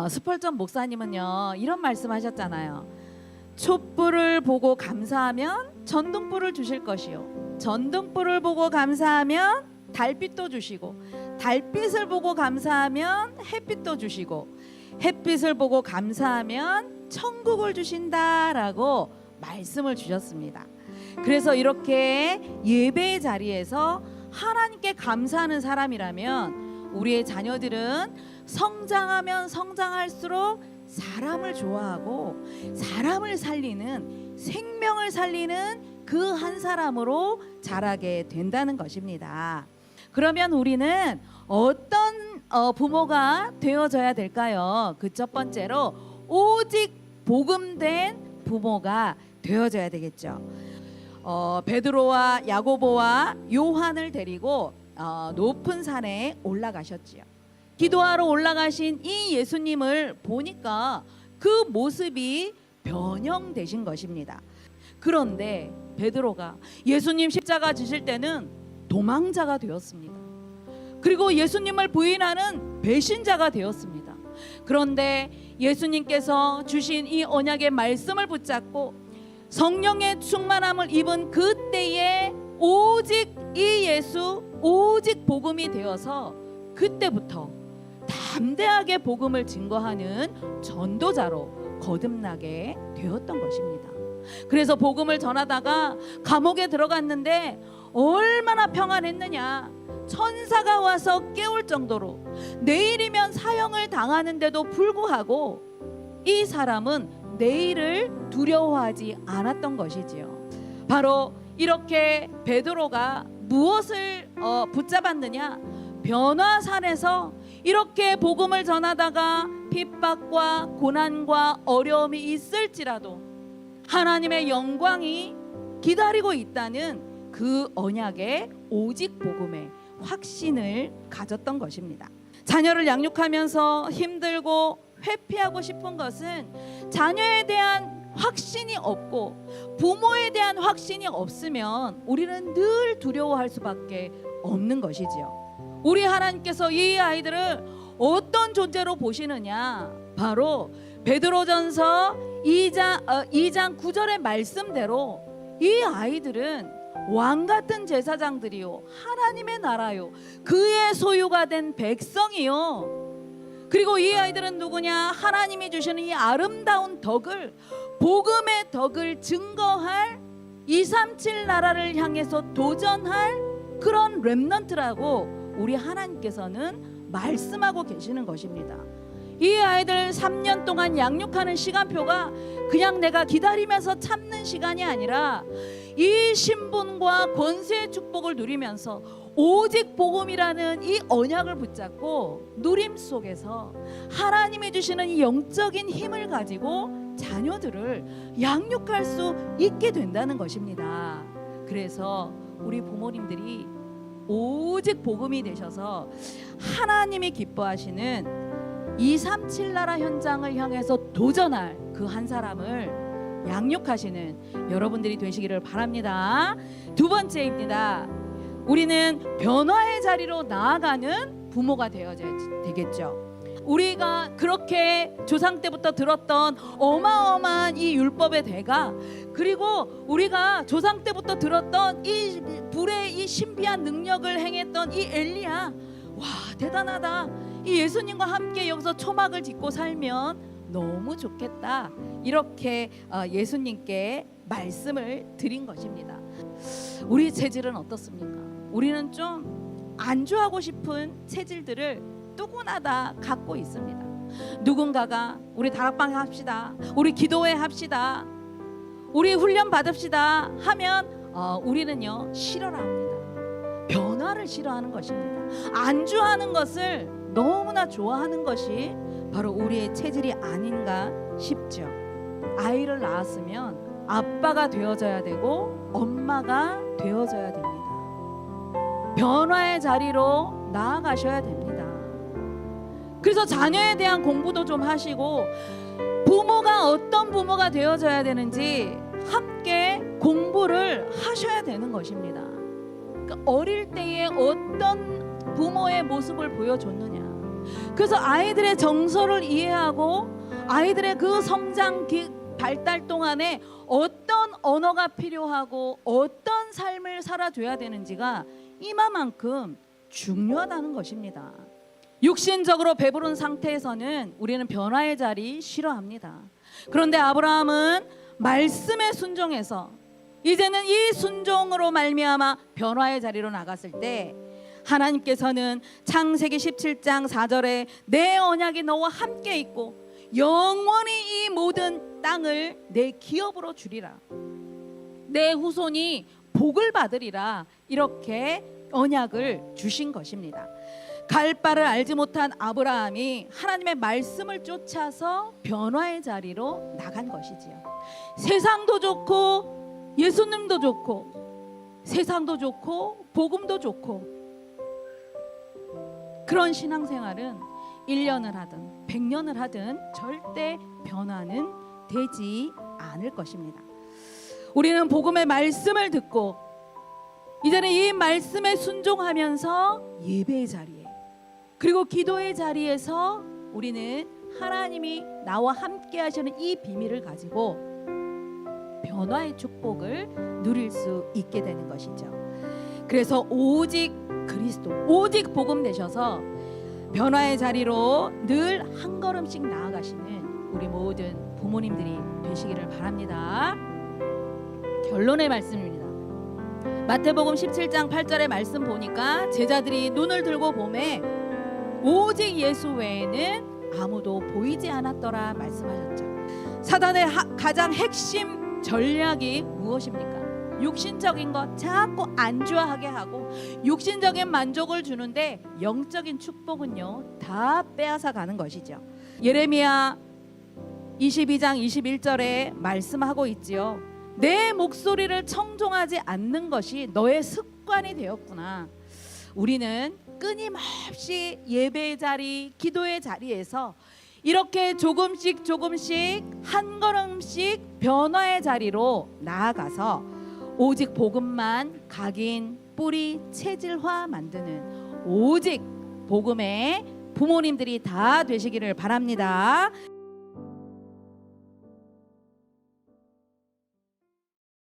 스펄전 목사님은요 이런 말씀하셨잖아요. 촛불을 보고 감사하면 전등불을 주실 것이요, 전등불을 보고 감사하면 달빛도 주시고, 달빛을 보고 감사하면 햇빛도 주시고, 햇빛을 보고 감사하면 천국을 주신다라고 말씀을 주셨습니다. 그래서 이렇게 예배의 자리에서 하나님께 감사하는 사람이라면 우리의 자녀들은 성장하면 성장할수록 사람을 좋아하고 사람을 살리는, 생명을 살리는 그 한 사람으로 자라게 된다는 것입니다. 그러면 우리는 어떤 부모가 되어져야 될까요? 그 첫 번째로 오직 복음된 부모가 되어져야 되겠죠. 베드로와 야고보와 요한을 데리고 높은 산에 올라가셨지요. 기도하러 올라가신 이 예수님을 보니까 그 모습이 변형되신 것입니다. 그런데 베드로가 예수님 십자가 지실 때는 도망자가 되었습니다. 그리고 예수님을 부인하는 배신자가 되었습니다. 그런데 예수님께서 주신 이 언약의 말씀을 붙잡고 성령의 충만함을 입은 그때에 오직 이 예수, 오직 복음이 되어서 그때부터 담대하게 복음을 증거하는 전도자로 거듭나게 되었던 것입니다. 그래서 복음을 전하다가 감옥에 들어갔는데 얼마나 평안했느냐. 천사가 와서 깨울 정도로 내일이면 사형을 당하는데도 불구하고 이 사람은 내일을 두려워하지 않았던 것이지요. 바로 이렇게 베드로가 무엇을 붙잡았느냐? 변화산에서 이렇게 복음을 전하다가 핍박과 고난과 어려움이 있을지라도 하나님의 영광이 기다리고 있다는 그 언약의 오직 복음의 확신을 가졌던 것입니다. 자녀를 양육하면서 힘들고 회피하고 싶은 것은 자녀에 대한 확신이 없고 부모에 대한 확신이 없으면 우리는 늘 두려워할 수밖에 없는 것이지요. 우리 하나님께서 이 아이들을 어떤 존재로 보시느냐? 바로 베드로전서 2장 9절의 말씀대로 이 아이들은 왕같은 제사장들이요, 하나님의 나라요, 그의 소유가 된 백성이요. 그리고 이 아이들은 누구냐? 하나님이 주시는 이 아름다운 덕을, 복음의 덕을 증거할 237 나라를 향해서 도전할 그런 렘넌트라고 우리 하나님께서는 말씀하고 계시는 것입니다. 이 아이들 3년 동안 양육하는 시간표가 그냥 내가 기다리면서 참는 시간이 아니라 이 신분과 권세의 축복을 누리면서 오직 복음이라는 이 언약을 붙잡고 누림 속에서 하나님이 주시는 이 영적인 힘을 가지고 자녀들을 양육할 수 있게 된다는 것입니다. 그래서 우리 부모님들이 오직 복음이 되셔서 하나님이 기뻐하시는 237 나라 현장을 향해서 도전할 그 한 사람을 양육하시는 여러분들이 되시기를 바랍니다. 두 번째입니다. 우리는 변화의 자리로 나아가는 부모가 되어야 되겠죠. 우리가 그렇게 조상 때부터 들었던 어마어마한 이 율법의 대가, 그리고 우리가 조상 때부터 들었던 이 불의 이 신비한 능력을 행했던 이 엘리야, 와 대단하다, 이 예수님과 함께 여기서 초막을 짓고 살면 너무 좋겠다, 이렇게 예수님께 말씀을 드린 것입니다. 우리 체질은 어떻습니까? 우리는 좀 안주하고 싶은 체질들을 누구나 다 갖고 있습니다. 누군가가 우리 다락방에 합시다, 우리 기도회 합시다, 우리 훈련 받읍시다 하면 우리는요 싫어라 합니다. 변화를 싫어하는 것입니다. 안주하는 것을 너무나 좋아하는 것이 바로 우리의 체질이 아닌가 싶죠. 아이를 낳았으면 아빠가 되어져야 되고 엄마가 되어져야 됩니다. 변화의 자리로 나아가셔야 됩니다. 그래서 자녀에 대한 공부도 좀 하시고 부모가 어떤 부모가 되어져야 되는지 함께 공부를 하셔야 되는 것입니다. 그러니까 어릴 때에 어떤 부모의 모습을 보여줬느냐, 그래서 아이들의 정서를 이해하고 아이들의 그 성장 발달 동안에 어떤 언어가 필요하고 어떤 삶을 살아줘야 되는지가 이마만큼 중요하다는 것입니다. 육신적으로 배부른 상태에서는 우리는 변화의 자리 싫어합니다. 그런데 아브라함은 말씀에 순종해서 이제는 이 순종으로 말미암아 변화의 자리로 나갔을 때 하나님께서는 창세기 17장 4절에 내 언약이 너와 함께 있고 영원히 이 모든 땅을 내 기업으로 주리라, 내 후손이 복을 받으리라, 이렇게 언약을 주신 것입니다. 갈 바를 알지 못한 아브라함이 하나님의 말씀을 쫓아서 변화의 자리로 나간 것이지요. 세상도 좋고 예수님도 좋고 세상도 좋고 복음도 좋고 그런 신앙생활은 1년을 하든 100년을 하든 절대 변화는 되지 않을 것입니다. 우리는 복음의 말씀을 듣고 이제는 이 말씀에 순종하면서 예배의 자리에 그리고 기도의 자리에서 우리는 하나님이 나와 함께 하시는 이 비밀을 가지고 변화의 축복을 누릴 수 있게 되는 것이죠. 그래서 오직 그리스도, 오직 복음 되셔서 변화의 자리로 늘 한 걸음씩 나아가시는 우리 모든 부모님들이 되시기를 바랍니다. 결론의 말씀입니다. 마태복음 17장 8절의 말씀 보니까 제자들이 눈을 들고 보매 오직 예수 외에는 아무도 보이지 않았더라 말씀하셨죠. 사단의 가장 핵심 전략이 무엇입니까? 육신적인 것 자꾸 안주하게 하고 육신적인 만족을 주는데 영적인 축복은요 다 빼앗아 가는 것이죠. 예레미야 22장 21절에 말씀하고 있지요. 내 목소리를 청종하지 않는 것이 너의 습관이 되었구나. 우리는 끊임없이 예배의 자리, 기도의 자리에서 이렇게 조금씩 한 걸음씩 변화의 자리로 나아가서 오직 복음만 각인 뿌리 체질화 만드는 오직 복음의 부모님들이 다 되시기를 바랍니다.